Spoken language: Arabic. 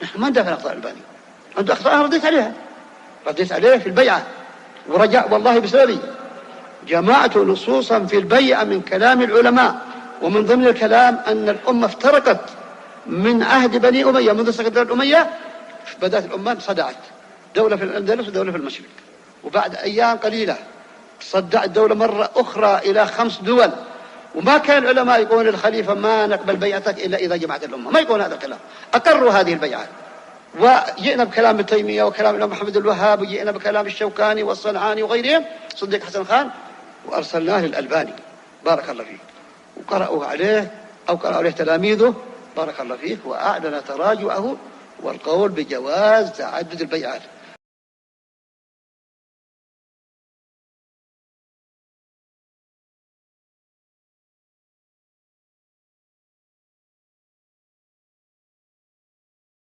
نحن ما ندافع عن أخطاء الألباني، عنده أخطاء أنا رديت عليه في البيعة، ورجع والله بسببي جمعت نصوصا في البيعة من كلام العلماء، ومن ضمن الكلام أن الأمة افترقت من عهد بني أمية، منذ سقط دولة الأمية بدأت الأمة صدعت، دولة في الأندلس ودولة في المشرق، وبعد أيام قليلة صدعت دولة مرة أخرى إلى 5 دول. وما كان العلماء يقولون للخليفة ما نقبل بيعتك إلا إذا جمعت الأمة، ما يقولون هذا الكلام، أقروا هذه البيعات. وجئنا بكلام ابن تيمية وكلام الإمام محمد الوهاب، وجئنا بكلام الشوكاني والصنعاني وغيرهم، صديق حسن خان، وأرسلناه للألباني بارك الله فيه، وقرأوا عليه أو قرأوا عليه تلاميذه بارك الله فيه، وأعلن تراجعه والقول بجواز تعدد البيعات.